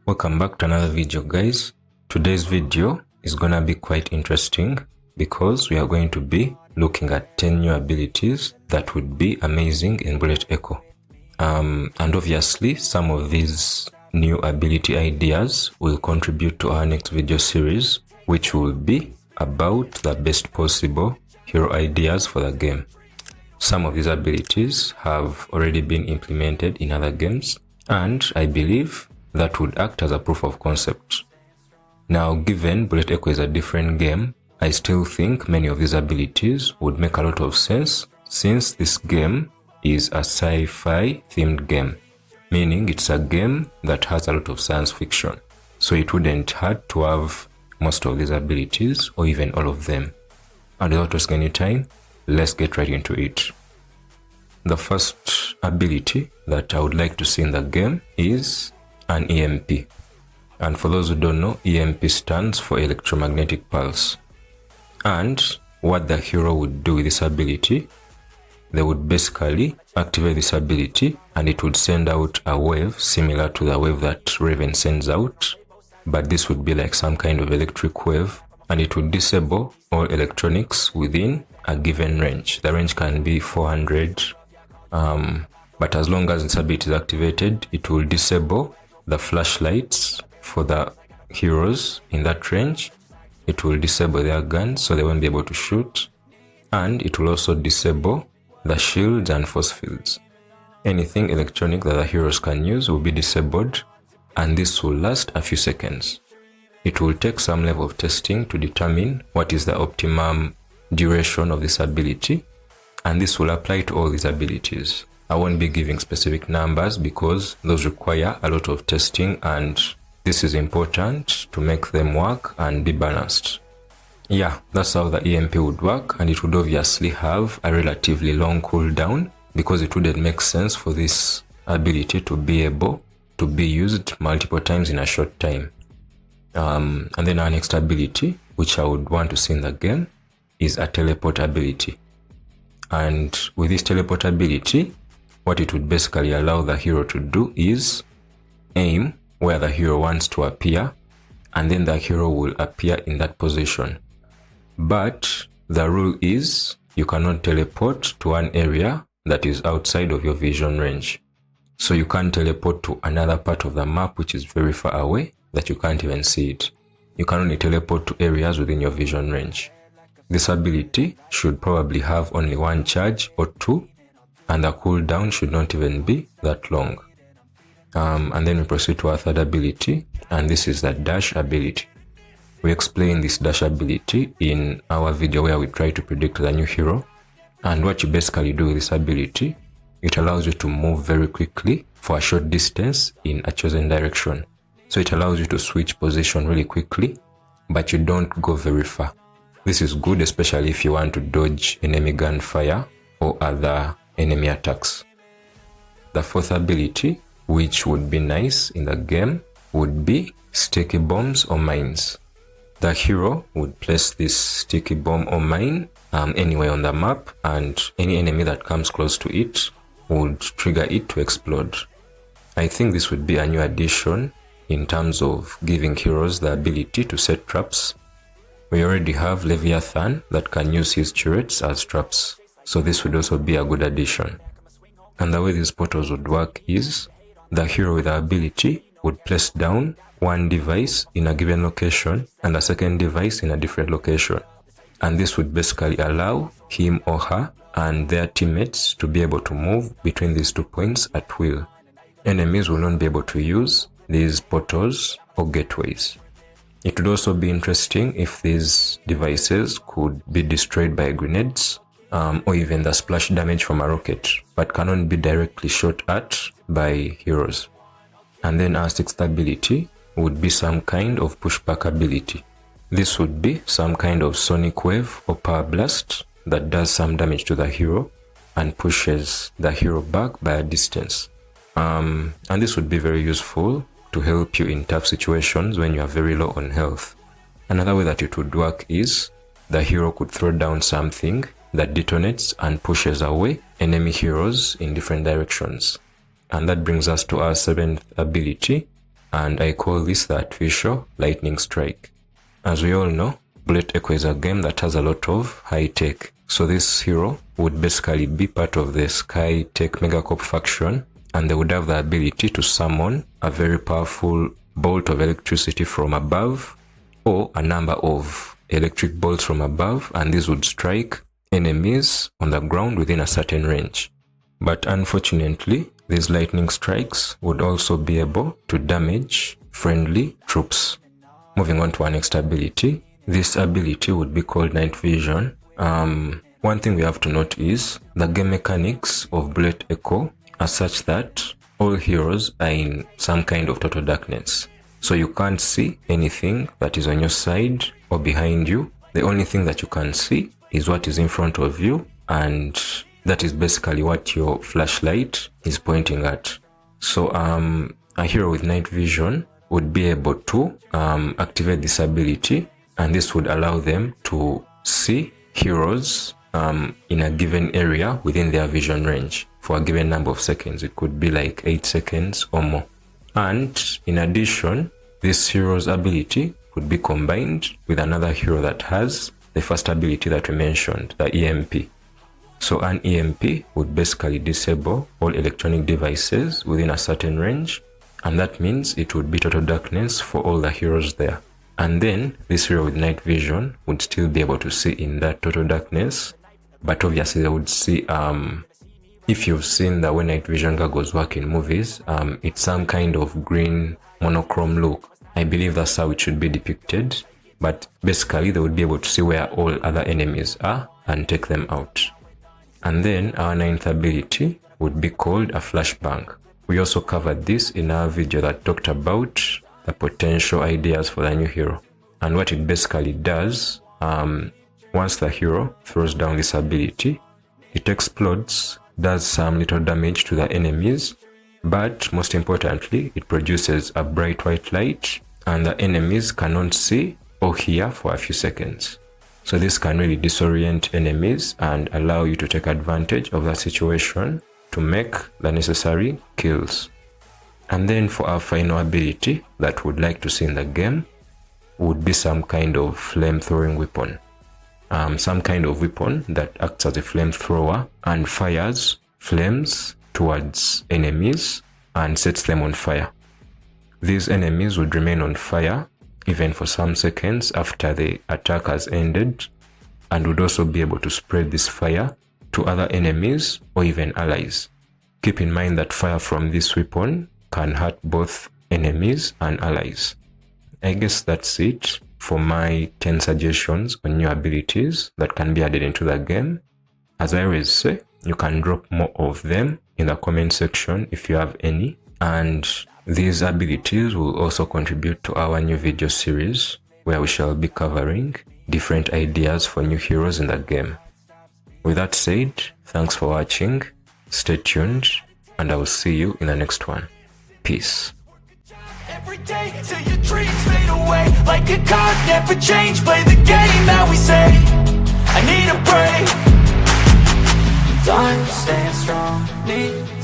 Welcome back to another video, guys. Today's video is gonna be quite interesting because we are going to be looking at 10 new abilities that would be amazing in Bullet Echo. And obviously some of these new ability ideas will contribute to our next video series, which will be about the best possible hero ideas for the game. Some of these abilities have already been implemented in other games, and I believe that would act as a proof of concept. Now, given Bullet Echo is a different game, I still think many of these abilities would make a lot of sense since this game is a sci-fi themed game, meaning it's a game that has a lot of science fiction. So it wouldn't hurt to have most of these abilities or even all of them. And without wasting any time, let's get right into it. The first ability that I would like to see in the game is an EMP. And for those who don't know, EMP stands for Electromagnetic Pulse. And what the hero would do with this ability, they would basically activate this ability and it would send out a wave similar to the wave that Raven sends out, but this would be like some kind of electric wave, and it would disable all electronics within a given range. The range can be 400, but as long as this ability is activated, it will disable the flashlights for the heroes in that range. It will disable their guns so they won't be able to shoot, and it will also disable the shields and force fields. Anything electronic that the heroes can use will be disabled, and this will last a few seconds. It will take some level of testing to determine what is the optimum duration of this ability, and this will apply to all these abilities. I won't be giving specific numbers because those require a lot of testing, and this is important to make them work and be balanced. Yeah, that's how the EMP would work, and it would obviously have a relatively long cooldown because it wouldn't make sense for this ability to be able to be used multiple times in a short time. And then our next ability, which I would want to see in the game, is a teleport ability. And with this teleport ability, what it would basically allow the hero to do is aim where the hero wants to appear, and then the hero will appear in that position. But the rule is you cannot teleport to an area that is outside of your vision range. So you can't teleport to another part of the map which is very far away that you can't even see it. You can only teleport to areas within your vision range. This ability should probably have only one charge or two, and the cooldown should not even be that long. And then we proceed to our third ability, and this is the dash ability. We explain this dash ability in our video where we try to predict the new hero. And what you basically do with this ability, it allows you to move very quickly for a short distance in a chosen direction. So it allows you to switch position really quickly, but you don't go very far. This is good especially if you want to dodge enemy gunfire or other enemy attacks. The fourth ability, which would be nice in the game, would be sticky bombs or mines. The hero would place this sticky bomb or mine anywhere on the map, and any enemy that comes close to it would trigger it to explode. I think this would be a new addition in terms of giving heroes the ability to set traps. We already have Leviathan that can use his turrets as traps, so this would also be a good addition. And the way these portals would work is the hero with the ability would place down one device in a given location and a second device in a different location. And this would basically allow him or her and their teammates to be able to move between these 2 points at will. Enemies will not be able to use these portals or gateways. It would also be interesting if these devices could be destroyed by grenades or even the splash damage from a rocket, but cannot be directly shot at by heroes. And then our sixth ability would be some kind of pushback ability. This would be some kind of sonic wave or power blast that does some damage to the hero and pushes the hero back by a distance. And this would be very useful to help you in tough situations when you are very low on health. Another way that it would work is the hero could throw down something that detonates and pushes away enemy heroes in different directions. And that brings us to our seventh ability, and I call this the artificial lightning strike. As we all know, Bullet Echo is a game that has a lot of high tech, so this hero would basically be part of the Sky Tech Megacorp faction, and they would have the ability to summon a very powerful bolt of electricity from above, or a number of electric bolts from above, and these would strike enemies on the ground within a certain range. But unfortunately, these lightning strikes would also be able to damage friendly troops. Moving on to our next ability, this ability would be called Night Vision. One thing we have to note is the game mechanics of Bullet Echo are such that all heroes are in some kind of total darkness. So you can't see anything that is on your side or behind you. The only thing that you can see is what is in front of you, and that is basically what your flashlight is pointing at. So a hero with night vision would be able to activate this ability, and this would allow them to see heroes in a given area within their vision range for a given number of seconds. It could be like 8 seconds or more. And in addition, this hero's ability could be combined with another hero that has the first ability that we mentioned, the EMP. So an EMP would basically disable all electronic devices within a certain range, and that means it would be total darkness for all the heroes there. And then this hero with night vision would still be able to see in that total darkness, but obviously they would see, if you've seen the way night vision goggles work in movies, it's some kind of green monochrome look. I believe that's how it should be depicted, but basically they would be able to see where all other enemies are and take them out. And then our ninth ability would be called a Flashbang. We also covered this in our video that talked about the potential ideas for the new hero. And what it basically does, once the hero throws down this ability, it explodes, does some little damage to the enemies, but most importantly, it produces a bright white light, and the enemies cannot see or hear for a few seconds. So this can really disorient enemies and allow you to take advantage of that situation to make the necessary kills. And then for our final ability that we'd like to see in the game would be some kind of flamethrowing weapon. Some kind of weapon that acts as a flamethrower and fires flames towards enemies and sets them on fire. These enemies would remain on fire even for some seconds after the attack has ended, and would also be able to spread this fire to other enemies or even allies. Keep in mind that fire from this weapon can hurt both enemies and allies. I guess that's it for my 10 suggestions on new abilities that can be added into the game. As I always say, you can drop more of them in the comment section if you have any, and these abilities will also contribute to our new video series where we shall be covering different ideas for new heroes in the game. With that said, thanks for watching, stay tuned, and I will see you in the next one. Peace. Every day till your dreams fade away, like a card never change. Play the game that we say. I need a break. Time staying strong. Need